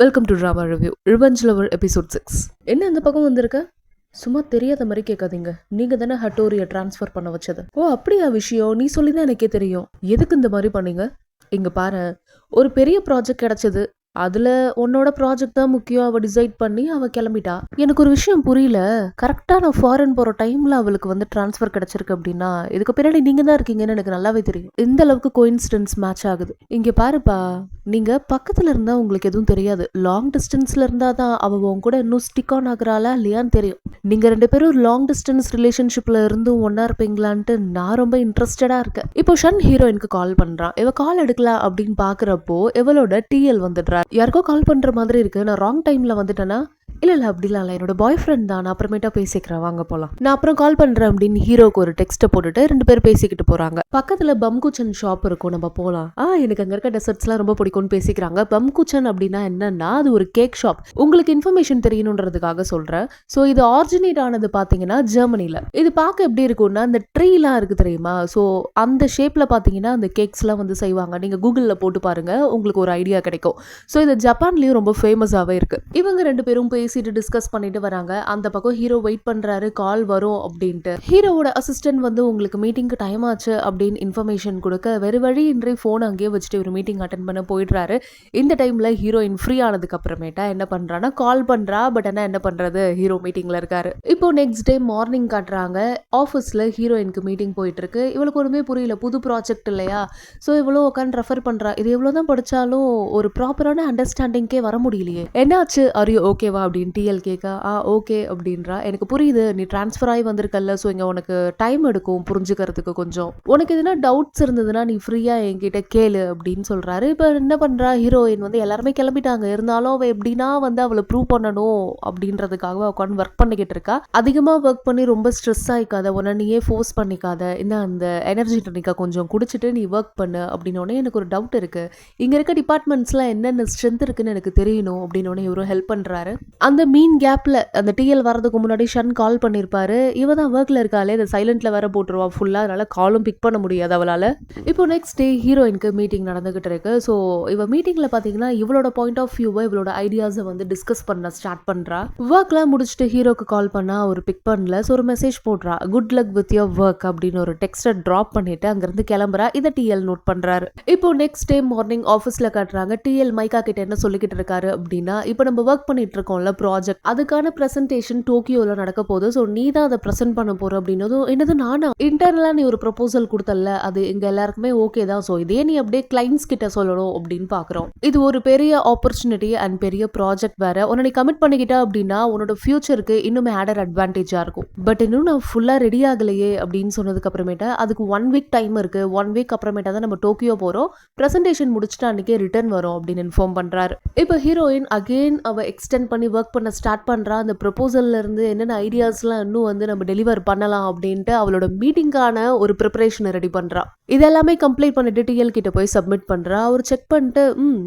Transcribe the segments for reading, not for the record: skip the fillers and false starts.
Welcome to drama review revenge lover episode 6. என்ன இந்த பக்கம் வந்திருக்க? சும்மா தெரியாத மாதிரி கேட்காதீங்க. நீங்க தானே ஹட்டோரியை டிரான்ஸ்ஃபர் பண்ண வச்சது. ஓ அப்படியா விஷயம்? நீ சொல்லிதான் எனக்கே தெரியும். எதுக்கு இந்த மாதிரி பண்ணீங்க? இங்க பாரு, ஒரு பெரிய ப்ராஜெக்ட் கிடைச்சது. அதுல உன்னோட ப்ராஜெக்ட் தான் முக்கியம். அவ டிசைட் பண்ணி அவ கிளம்பிட்டா. எனக்கு ஒரு விஷயம் புரியல. கரெக்டா நான் ஃபாரின் போற டைம்ல அவளுக்கு வந்து டிரான்ஸ்ஃபர் கிடைச்சிருக்கு அப்படின்னா இதுக்கு பின்னாடி நீங்க தான் இருக்கீங்கன்னு எனக்கு நல்லாவே தெரியும். இந்த அளவுக்கு கோயின்சிடன்ஸ் மேட்ச் ஆகுது. இங்க பாருப்பா, நீங்க பக்கத்துல இருந்தா உங்களுக்கு எதுவும் தெரியாது. லாங் டிஸ்டன்ஸ்ல இருந்தா தான் அவ உன் கூட இன்னும் ஸ்டிக் ஆன் ஆகுறாளா இல்லையான்னு தெரியும். நீங்க 2 பேரும் லாங் டிஸ்டன்ஸ் ரிலேஷன்ஷிப்ல இருந்தும் ஒன்னா இருப்பீங்களான்ட்டு நான் ரொம்ப இன்ட்ரெஸ்டடா இருக்கேன். இப்போ ஷன் ஹீரோயினுக்கு கால் பண்றான். இவ கால் எடுக்கலாம் அப்படின்னு பாக்குறப்போ இவளோட டிஎல் வந்துடுறா. யாருக்கோ கால் பண்ற மாதிரி இருக்கு. நான் ராங் டைம்ல வந்துட்டேன்னா இல்ல அப்படிலாம் இல்ல, என்னோட பாய் ஃப்ரெண்ட் தான், நான் அப்புறமேட்டா பேசிக்கிறேன், வாங்க போலாம், நான் அப்புறம் கால் பண்றேன் அப்படின்னு ஹீரோக்கு ஒரு டெக்ஸ்ட்டை போட்டுட்டு 2 பேரும் பேசிக்கிட்டு போறாங்க. பக்கத்துல பம்குச்சன் ஷாப் இருக்கும், நம்ம போலாம். எனக்கு அங்க இருக்க டெசர்ட்ஸ்லாம் ரொம்ப பிடிக்கும்னு பேசிக்கிறாங்க. பம்குச்சன் அப்படின்னா என்னன்னா அது ஒரு கேக் ஷாப். உங்களுக்கு இன்ஃபர்மேஷன் தெரியணுன்றதுக்காக சொல்றேன். ஸோ இது ஆரிஜினேட் ஆனது பாத்தீங்கன்னா ஜெர்மனில. இது பார்க்க எப்படி இருக்கும்னா அந்த ட்ரீலாம் இருக்கு தெரியுமா? ஸோ அந்த ஷேப்ல பாத்தீங்கன்னா அந்த கேக்ஸ்லாம் வந்து செய்வாங்க. நீங்க கூகுள்ல போட்டு பாருங்க, உங்களுக்கு ஒரு ஐடியா கிடைக்கும். ஸோ இது ஜப்பான்லயும் ரொம்ப ஃபேமஸாவே இருக்கு. இவங்க 2 பேரும் பேசிட்டு டிஸ்கஸ் பண்ணிட்டு வராங்க. அந்த பக்கம் ஹீரோ வெயிட் பண்றாரு, கால் வரும் அப்படின்ட்டு. ஹீரோவோட அசிஸ்டன்ட் வந்து உங்களுக்கு மீட்டிங்க்கு டைம் ஆச்சு அப்படின்னு இன்ஃபர்மேஷன் கொடுக்க வேறு வழி இன்றி போன் அங்கேயே வச்சுட்டு ஒரு மீட்டிங் அட்டென்ட் பண்ண போயிடுறாரு. இந்த டைம்ல ஹீரோயின் ஃப்ரீ ஆனதுக்கு அப்புறமேட்டா என்ன பண்றான்னா கால் பண்றா. பட் ஆனா என்ன பண்றது, ஹீரோ மீட்டிங்ல இருக்காரு. இப்போ நெக்ஸ்ட் டே மார்னிங் காட்டுறாங்க. ஆஃபீஸ்ல ஹீரோயினுக்கு மீட்டிங் போயிட்டு இருக்கு. இவளுக்கு ஒண்ணுமே புரியல, புது ப்ராஜெக்ட் இல்லையா? ஸோ இவ்வளோ உட்காந்து ரெஃபர் பண்றா. இது எவ்வளவுதான் படிச்சாலும் ஒரு ப்ராப்பரான அண்டர்ஸ்டாண்டிங்கே வர முடியலையே. என்னாச்சு, ஆர் யூ ஓகேவா அப்படின்னு டிஎல் கேட்க ஓகே அப்படின்றா. எனக்கு புரியுது, நீ டிரான்ஸ்ஃபர் ஆகி வந்திருக்கல்ல, ஸோ இங்கே உனக்கு டைம் எடுக்கும் புரிஞ்சுக்கிறதுக்கு. கொஞ்சம் உனக்கு எதுனா டவுட்ஸ் இருந்ததுன்னா நீ ஃப்ரீயா என்கிட்ட கேளு அப்படின்னு சொல்றாரு. இப்போ என்ன பண்றா, ஹீரோயின் வந்து எல்லாருமே கிளம்பிட்டாங்க, இருந்தாலும் அவள் எப்படின்னா வந்து அவளை ப்ரூவ் பண்ணணும் அப்படின்றதுக்காக உட்காந்து ஒர்க் பண்ணிக்கிட்டு இருக்கா. அதிகமாக ஒர்க் பண்ணி ரொம்ப ஸ்ட்ரெஸ் ஆகிக்காத, உன்னை நீயே ஃபோர்ஸ் பண்ணிக்காத, இந்த அந்த எனர்ஜி ட்ரிங்கை கொஞ்சம் குடிச்சிட்டு நீ ஒர்க் பண்ணு அப்படின்னோடனே எனக்கு ஒரு டவுட் இருக்கு. இங்க இருக்க டிபார்ட்மெண்ட்ஸ்லாம் என்னென்ன ஸ்ட்ரென்த் இருக்குன்னு எனக்கு தெரியணும் அப்படின்னோடனே இவரும் ஹெல்ப் பண்றாரு. அந்த மீன் கேப்ல அந்த டிஎல் வரதுக்கு முன்னாடி ஷன் கால் பண்ணிருப்பாரு. இவ தான் ஒர்க்ல இருக்காளே, இந்த சைலண்ட்ல வேற போட்டுருவா ஃபுல்லா, அதனால காலும் பிக் பண்ண முடியாது அவளால. இப்போ நெக்ஸ்ட் டே ஹீரோயினுக்கு மீட்டிங் நடந்துகிட்டு இருக்கு. ஸோ இவ மீட்டிங்ல பாத்தீங்கன்னா இவளோட பாயிண்ட் ஆஃப் வியூவை, இவளோட ஐடியாஸை வந்து டிஸ்கஸ் பண்ண ஸ்டார்ட் பண்றா. ஒர்க்லாம் முடிச்சுட்டு ஹீரோக்கு கால் பண்ணா ஒரு பிக் பண்ணல. ஸோ ஒரு மெசேஜ் போடுறா, good luck with your work அப்படின்னு ஒரு டெக்ஸ்ட்டை டிராப் பண்ணிட்டு அங்கிருந்து கிளம்புறா. இதை டிஎல் நோட் பண்றாரு. இப்போ நெக்ஸ்ட் டே மார்னிங் ஆஃபீஸ்ல காட்டுறாங்க. டிஎல் மைக்கா கிட்ட என்ன சொல்லிக்கிட்டு இருக்காரு அப்படின்னா, இப்போ நம்ம ஒர்க் பண்ணிட்டு இருக்கோம்ல ப்ராஜெக்ட், அதுக்கான பிரசன்டேஷன் டோக்கியோல நடக்க போகுது. ஸோ நீ தான் அதை ப்ரெசென்ட் பண்ண போற அப்படின்னதும், என்னது நானா? இன்டர்னலா நீ ஒரு ப்ரொபோசல் கொடுத்தல, அது எங்க எல்லாருக்குமே ஓகே தான். ஸோ இதே நீ அப்படியே கிளைண்ட்ஸ் கிட்ட சொல்லணும் அப்படின்னு பாக்குறோம். இது ஒரு பெரிய ஆப்பர்ச்சுனிட்டி அண்ட் பெரிய ப்ராஜெக்ட் வேற. உன்னை நீ கமிட் பண்ணிக்கிட்ட அப்படின்னா உன்னோட ஃபியூச்சருக்கு இன்னுமே ஆடர் அட்வான்டேஜா இருக்கும். பட் இன்னும் நான் ஃபுல்லா ரெடி ஆகலையே அப்படின்னு சொன்னதுக்கு அப்புறமேட்டா அதுக்கு 1 வீக் டைம் இருக்கு. 1 வீக் அப்புறமேட்டா தான் நம்ம டோக்கியோ போறோம். பிரசன்டேஷன் முடிச்சுட்டு அன்னைக்கே ரிட்டர்ன் வரும் அப்படின்னு இன்ஃபார்ம் பண்றாரு. இப்போ ஹீரோயின் அகெயின் அவ எக்ஸ்டெண்ட் பண்ணி ஒர்க் பண்ண ஸ்டார்ட் பண்றா. அந்த ப்ரொபோசல்ல இருந்து என்னென்ன ஐடியாஸ்லாம் இன்னும் வந்து நம்ம டெலிவர் பண்ணலாம் அப்படின்ட்டு அவளோட மீட்டிங்கான ஒரு ப்ரிப்பரேஷனை ரெடி பண்றா. இதெல்லாமே கம்ப்ளீட் பண்ணிட்டு டிஎல் கிட்ட போய் சப்மிட் பண்றா. அவர் செக் பண்ணிட்டு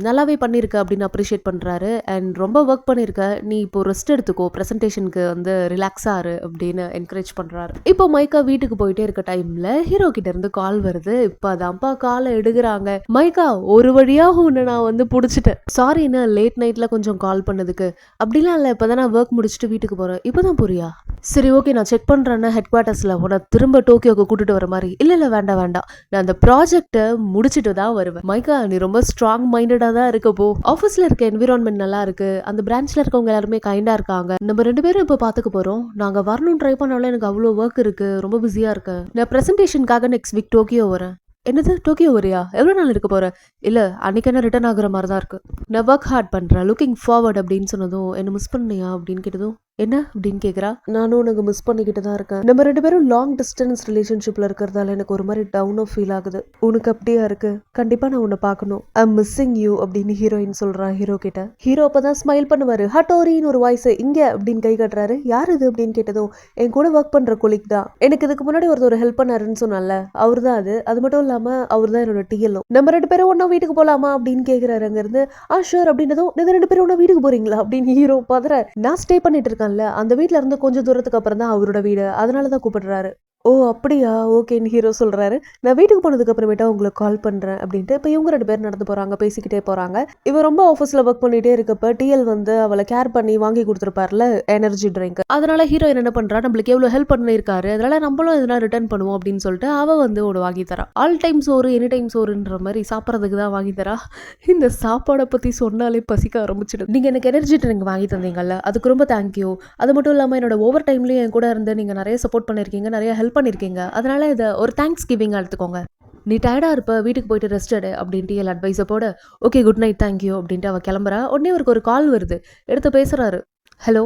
நல்லாவே பண்ணிருக்க அப்படின்னு அப்ரிஷியேட் பண்றாரு. அண்ட் ரொம்ப ஒர்க் பண்ணிருக்க, நீ இப்போ ரெஸ்ட் எடுத்துக்கோ, பிரசன்டேஷனுக்கு வந்து ரிலாக்ஸா இரு அப்படின்னு என்கரேஜ் பண்றாரு. இப்போ மைக்கா வீட்டுக்கு போயிட்டே இருக்க டைம்ல ஹீரோ கிட்ட இருந்து கால் வருது. இப்பதான்ப்பா காலை எடுக்கிறாங்க. மைக்கா, ஒரு வழியாக உன்னை நான் வந்து புடிச்சிட்டேன், சாரி என்ன லேட் நைட்ல கொஞ்சம் கால் பண்ணதுக்கு. அப்படிலாம் இல்லை, இப்போதான் நான் ஒர்க் முடிச்சுட்டு வீட்டுக்கு போகிறேன். இப்போதான் புரியா? சரி ஓகே, நான் செக் பண்ணுறேன்னா ஹெட் குவார்ட்டர்ஸில் உன்னை திரும்ப டோக்கியோக்கு கூட்டிட்டு வர மாதிரி. இல்லை வேண்டாம் வேண்டாம், நான் அந்த ப்ராஜெக்டை முடிச்சுட்டு தான் வருவேன். மைக்கா, நீ ரொம்ப ஸ்ட்ராங் மைண்டடாக தான் இருக்கப்போ. ஆஃபீஸில் இருக்க என்விரான்மெண்ட் நல்லா இருக்கு, அந்த பிரான்ச்சில் இருக்கவங்க எல்லாருமே கைண்டாக இருக்காங்க. நம்ம 2 பேரும் இப்போ பார்த்துக்க போகிறோம். நாங்கள் வரணும் ட்ரை பண்ணாலும் எனக்கு அவ்வளோ ஒர்க் இருக்கு, ரொம்ப பிஸியாக இருக்கேன். நான் ப்ரெசன்டேஷனுக்காக நெக்ஸ்ட் வீக் டோக்கியோ வரேன். என்னது டோக்கியோ வரியா? எவ்வளோ நாள் இருக்க போற? இல்லை அன்னைக்கு என்ன ரிட்டர்ன் ஆகுற மாதிரி தான் இருக்கு. நான் ஒர்க் ஹார்ட் பண்ணுறேன், லுக்கிங் ஃபார்வர்ட் அப்படின்னு சொன்னதும், என்ன மிஸ் பண்ணியா அப்படின்னு கேட்டதும், என்ன அப்படின்னு கேட்குறா. நானும் உனக்கு மிஸ் பண்ணிக்கிட்டு தான் இருக்கேன். நம்ம 2 பேரும் லாங் டிஸ்டன்ஸ் ரிலேஷன்ஷிப்ல இருக்கிறதால எனக்கு ஒரு மாதிரி டவுனோ ஃபீல் ஆகுது. உனக்கு அப்படியா இருக்கு? கண்டிப்பா நான் உன்னை பார்க்கணும். ஐம் மிஸ்ஸிங் யூ அப்படின்னு ஹீரோயின் சொல்றா ஹீரோ கிட்ட. ஹீரோ அப்பதான் ஸ்மைல் பண்ணுவாரு. ஹட்டோரின்னு ஒரு வாய்ஸ் இங்க அப்படின்னு கை காட்டுறாரு. யார் இது அப்படின்னு கேட்டதும், என் கூட ஒர்க் பண்ற கொலிக் தான். எனக்கு இதுக்கு முன்னாடி ஒருத்தர் ஹெல்ப் பண்ணாருன்னு சொன்னால, அவர் தான் அது மட்டும் இல்லாம அவர் தான் என்னோட டிஎல்லும். நம்ம 2 பேரும் ஒன்னா வீட்டுக்கு போலாமா அப்படின்னு கேட்கிறாரு. அங்க இருந்து ஷூர் அப்படின்னதும், நீங்க 2 பேரும் ஒன்னா வீட்டுக்கு போறீங்களா அப்படின்னு ஹீரோ பதற. நான் ஸ்டே பண்ணிட்டு இருக்கேன், அந்த வீட்ல இருந்து கொஞ்சம் தூரத்துக்கு அப்புறம் தான் அவரோட வீடு, அதனாலதான் கூப்பிடுறாரு. ஓ அப்படியா ஓகேன்னு ஹீரோ சொல்றாரு. நான் வீட்டுக்கு போனதுக்கு அப்புறமேட்டா உங்களுக்கு கால் பண்றேன் அப்படின்ட்டு. இப்போ இவங்க 2 பேரும் நடந்து போறாங்க, பேசிக்கிட்டே போறாங்க. இவ ரொம்ப ஆஃபீஸ்ல ஒர்க் பண்ணிட்டே இருக்கப்ப டிஎல் வந்து அவளை கேர் பண்ணி வாங்கி கொடுத்துருப்பார்ல எனர்ஜி ட்ரிங்க். அதனால ஹீரோயின் என்ன பண்றா, நம்மளுக்கு எவ்வளவு ஹெல்ப் பண்ணிருக்காரு, அதனால நம்மளும் எதனா ரிட்டர்ன் பண்ணுவோம் அப்படின்னு சொல்லிட்டு அவ வந்து ஒரு வாங்கி தரா. ஆல் டைம் சோறு எனி டைம் சோறுன்ற மாதிரி சாப்பிட்றதுக்கு தான் வாங்கி தரா. இந்த சாப்பாடை பத்தி சொன்னாலே பசிக்க ஆரம்பிச்சிடும். நீங்க எனக்கு எனர்ஜி ட்ரிங்க் வாங்கி தந்தீங்கல்ல, அதுக்கு ரொம்ப தேங்க்யூ. அது மட்டும் இல்லாம என்னோட ஓவர் டைம்லயும் என் கூட இருந்து நீங்க நிறைய சப்போர்ட் பண்ணிருக்கீங்க, நிறைய ஹெல்ப் பண்ணிருக்கீங்க. அதனால இதை ஒரு தேங்க்ஸ் கிவிங்கா எடுத்துக்கோங்க. நீ டயர்டா இருப்ப, வீட்டுக்கு போயிட்டு ரெஸ்ட் எடு அப்படின்ட்டு எல்லாம் அட்வைஸை போட ஓகே குட் நைட் தேங்க்யூ அப்படின்ட்டு அவ கிளம்புறா. உடனே அவருக்கு ஒரு கால் வருது, எடுத்து பேசுறாரு. ஹலோ,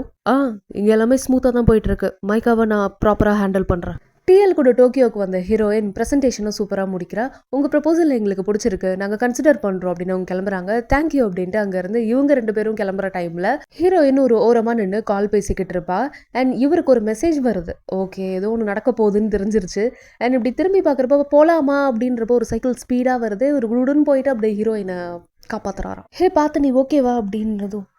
இங்க எல்லாமே ஸ்மூத்தா தான் போயிட்டு இருக்கு. மைக்காவை நான் ப்ராப்பரா ஹேண்டில் பண்றேன். டிஎல் கூட டோக்கியோக்கு வந்த ஹீரோயின் ப்ரெசன்டேஷனும் சூப்பராக முடிக்கிறா. உங்கள் ப்ரப்போசல் எங்களுக்கு பிடிச்சிருக்கு, நாங்கள் கன்சிடர் பண்ணுறோம் அப்படின்னு அவங்க கிளம்புறாங்க. தேங்க்யூ அப்படின்ட்டு அங்கேருந்து இவங்க 2 பேரும் கிளம்புற டைமில் ஹீரோயின் ஒரு ஓரமாக நின்று கால் பேசிக்கிட்டு இருப்பா. அண்ட் இவருக்கு ஒரு மெசேஜ் வருது. ஓகே ஏதோ ஒன்று நடக்க போகுதுன்னு தெரிஞ்சிருச்சு. அண்ட் இப்படி திரும்பி பார்க்குறப்ப போகலாமா அப்படின்றப்போ ஒரு சைக்கிள் ஸ்பீடாக வருது. ஒரு குடுன்னு போயிட்டு அப்படியே ஹீரோயினை காப்பாற்றுறாராம். ஹே பார்த்து நீ ஓகேவா அப்படின்றதும்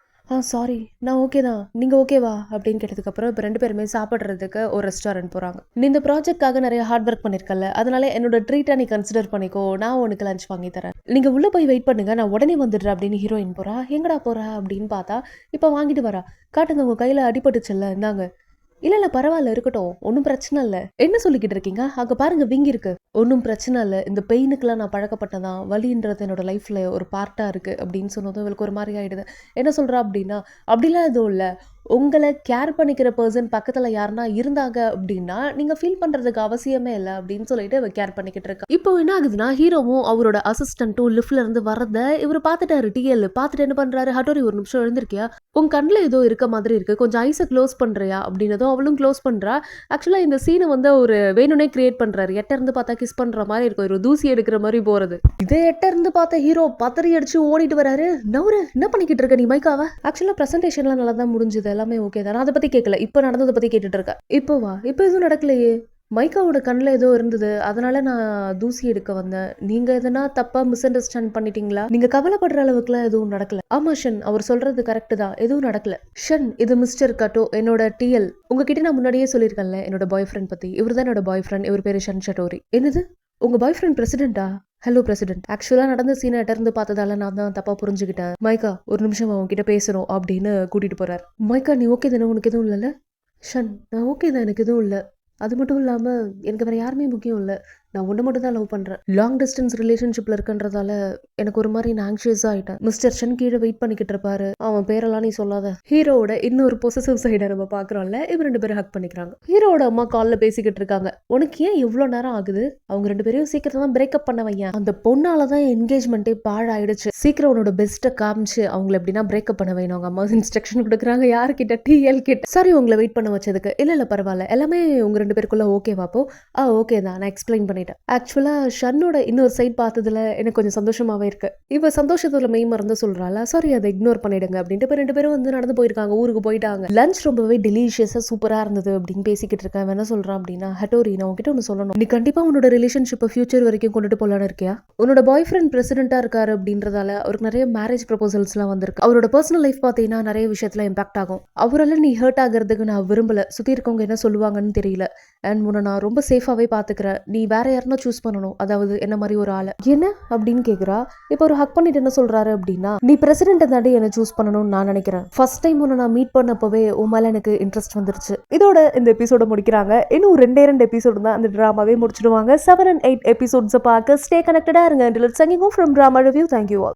சாரி நான் ஓகே தான், நீங்கள் ஓகேவா அப்படின்னு கேட்டதுக்கப்புறம் இப்போ 2 பேருமே சாப்பிட்றதுக்கு ஒரு ரெஸ்டாரண்ட் போகிறாங்க. நீ இந்த ப்ராஜெக்ட்காக நிறைய ஹார்ட் ஒர்க் பண்ணியிருக்கல, அதனால என்னோட ட்ரீட்டாக நீ கன்சிடர் பண்ணிக்கோ, நான் உனக்கு லஞ்ச் வாங்கி தரேன், நீங்கள் உள்ளே போய் வெயிட் பண்ணுங்க, நான் உடனே வந்துடுறேன் அப்படின்னு ஹீரோயின் போகிறா. எங்கடா போகிறா அப்படின்னு பார்த்தா இப்போ வாங்கிட்டு வரா. காட்டுங்க உங்கள் கையில் அடிபட்டுச்சுல்ல, இந்தாங்க. இல்ல பரவாயில்ல இருக்கட்டும், ஒன்றும் பிரச்சனை இல்லை. என்ன சொல்லிக்கிட்டு இருக்கீங்க, அங்கே பாருங்க வீங்கி இருக்கு. ஒன்றும் பிரச்சனை இல்லை, இந்த பெயினுக்கெல்லாம் நான் பழக்கப்பட்டதான், வலின்றது என்னோட லைஃப்ல ஒரு பார்ட்டாக இருக்கு அப்படின்னு சொன்னதும் இவளுக்கு ஒரு மாதிரி ஆயிடுது. என்ன சொல்றா அப்படின்னா, அப்படிலாம் எதுவும் இல்லை, உங்களை கேர் பண்ணிக்கிற பர்சன் பக்கத்தில் யாருன்னா இருந்தாங்க அப்படின்னா நீங்கள் ஃபீல் பண்ணுறதுக்கு அவசியமே இல்லை அப்படின்னு சொல்லிட்டு இவ கேர் பண்ணிக்கிட்டு இருக்கா. இப்போ என்ன ஆகுதுன்னா, ஹீரோவும் அவரோட அசிஸ்டண்ட்டும் லிஃப்ட்ல இருந்து வரத இவர் பார்த்துட்டாரு. டிஎல் பார்த்துட்டு என்ன பண்ணுறாரு, ஹட்டோரி ஒரு நிமிஷம் எழுந்திருக்கியா, உன் கண்ணில் ஏதோ இருக்க மாதிரி இருக்கு, கொஞ்சம் ஐஸை க்ளோஸ் பண்ணுறியா அப்படின்னதும் அவளும் க்ளோஸ் பண்ணுறா. ஆக்சுவலாக இந்த சீனை வந்து ஒரு வேணும்னே கிரியேட் பண்ணுறாரு. எட்ட இருந்து பார்த்தா கிஸ் பண்ணுற மாதிரி இருக்கும், ஒரு தூசி எடுக்கிற மாதிரி போகிறது. இதே எட்ட இருந்து பார்த்த ஹீரோ பத்தறி அடிச்சு ஓடிட்டு வராரு. நவரு என்ன பண்ணிக்கிட்டு இருக்க நீ மைக்காவா? ஆக்சுவலாக ப்ரெசன்டேஷன்லாம் நல்லா தான் முடிஞ்சது, எல்லாமே ஓகே தான், நான் அதை பற்றி கேட்கல, இப்போ நடந்ததை பற்றி கேட்டுட்டு இருக்கேன். இப்போவா, இப்போ எதுவும் நடக்கலையே, மைக்காவோட கண்ணில் ஏதோ இருந்தது, அதனால நான் தூசி எடுக்க வந்தேன், நீங்க எதனா தப்பா மிஸ் அண்டர்ஸ்டாண்ட் பண்ணிட்டீங்களா, நீங்க கவலைப்படுற அளவுக்குலாம் எதுவும் நடக்கல. ஆமா ஷன், அவர் சொல்றது கரெக்ட் தான், எதுவும் நடக்கல. ஷன் இது மிஸ்டர் கட்டோ, என்னோட டிஎல். உங்ககிட்ட நான் முன்னாடியே சொல்லியிருக்கேன்ல என்னோட பாய் ஃப்ரெண்ட் பத்தி, இவர் தான் என்னோட பாய் ஃப்ரெண்ட், இவர் பேரு ஷன் ஷட்டோரி. என்னது உங்க பாய் ஃப்ரெண்ட் பிரசிடென்டா? ஹலோ பிரசிடென்ட், ஆக்சுவலாக நடந்த சீனை இருந்து பார்த்ததால நான் தான் தப்பா புரிஞ்சுக்கிட்டேன். மைக்கா ஒரு நிமிஷம் அவங்க கிட்ட பேசுறோம் அப்படின்னு கூட்டிட்டு போறாரு. மைக்கா நீ ஓகே தானே, உனக்கு எதுவும் இல்லைல்ல? ஷன் நான் ஓகே தான், எனக்கு எதுவும் இல்லை. அது மட்டும் இல்லாமல் எனக்கு வேறு யாருமே முக்கியம் இல்லை, நான் ஒன்று மட்டும் தான் லவ் பண்ணுறேன். லாங் டிஸ்டன்ஸ் ரிலேஷன்ஷிப்பில் இருக்குன்றதால எனக்கு ஒரு மாதிரி நான் ஆங்ஷியஸாக ஆகிட்டேன். மிஸ்டர் ஷன் கீழே வெயிட் பண்ணிக்கிட்டு இருப்பாரு, அவன் பேரெல்லாம் நீ சொல்லாத. ஹீரோவோட இன்னொரு பொசசிவ் சைடை நம்ம பார்க்குறோம்ல, இவங்க 2 பேரும் ஹக் பண்ணிக்கிறாங்க. ஹீரோட அம்மா காலில் பேசிக்கிட்டு இருக்காங்க. உனக்கு ஏன் இவ்வளோ நேரம் ஆகுது, அவங்க 2 பேரையும் சீக்கிரம் தான் பிரேக்கப் பண்ண வையன், அந்த பொண்ணால தான் என்கேஜ்மெண்ட்டே பாழாயிடுச்சு, சீக்கிரம் உன்னோட பெஸ்ட்டை காமிச்சு அவங்களை எப்படின்னா பிரேக்கப் பண்ண வைணும். அவங்க அம்மா இன்ஸ்ட்ரக்ஷன் கொடுக்குறாங்க. யாருக்கிட்ட, டிஎல் கிட்ட. சாரி உங்களை வெயிட் பண்ண வச்சதுக்கு. இல்லை பரவாயில்ல, எல்லாமே உங்க 2 பேருக்குள்ள ஓகேவாப்போ? ஓகே தான், நான் எக்ஸ்பிளைன் பண்ணிட்டேன். ஆக்சுவலாக ஷன்னோட இன்னொரு சைட் பார்த்ததுல எனக்கு கொஞ்சம் சந்தோஷமாகவே இருக்கு. இவ சந்தோஷத்தில் மெய் மறந்து சொல்கிறாளா, சாரி அதை இக்னோர் பண்ணிடுங்க அப்படின்ட்டு இப்போ 2 பேரும் வந்து நடந்து போயிருக்காங்க, ஊருக்கு போயிட்டாங்க. லஞ்ச் ரொம்பவே டெலிஷியஸாக சூப்பராக இருந்தது அப்படின்னு பேசிக்கிட்டு இருக்கேன். என்ன சொல்கிறான் அப்படின்னா, ஹட்டோரி நான் உங்ககிட்ட ஒன்று சொல்லணும், நீ கண்டிப்பாக உன்னோட ரிலேஷன்ஷிப்பை ஃபியூச்சர் வரைக்கும் கொண்டுட்டு போகலான்னு இருக்கியா? உன்னோட பாய் ஃப்ரெண்ட் பிரசிடென்ட்டாக இருக்காரு அப்படின்றதால அவருக்கு நிறைய மேரேஜ் ப்ரொபோசல்ஸ்லாம் வந்திருக்கு. அவரோட பர்சனல் லைஃப் பார்த்தீங்கன்னா நிறைய விஷயத்தில் இம்பாக்ட் ஆகும். அவரால் நீ ஹர்ட் ஆகிறதுக்கு நான் விரும்பல, சுற்றி இருக்கவங்க என்ன சொல்லுவாங்கன்னு தெரியல. அண்ட் உன்னை நான் ரொம்ப சேஃபாகவே பார்த்துக்கிறேன், நீ வேற யாருன்னா சூஸ் பண்ணணும், அதாவது என்ன மாதிரி ஒரு ஆளை. என்ன அப்படின்னு கேட்குறா. இப்போ ஒரு ஹக் பண்ணிட்டு என்ன சொல்றாரு அப்படின்னா, நீ பிரசிடென்ட்டை தாண்டி என்ன சூஸ் பண்ணணும்னு நான் நினைக்கிறேன், ஃபர்ஸ்ட் டைம் உன்னை நான் மீட் பண்ணப்பவே உன் மேலே எனக்கு இன்ட்ரெஸ்ட் வந்துருச்சு. இதோட இந்த எபிசோட முடிக்கிறாங்க. இன்னும் 2 எபிசோடு தான் அந்த ட்ராமாவே முடிச்சிடுவாங்க. 7 and 8 எபிசோட்ஸை பார்க்க ஸ்டே கனெக்டடா இருங்க. Until it's signing off from Drama Review. Thank you all.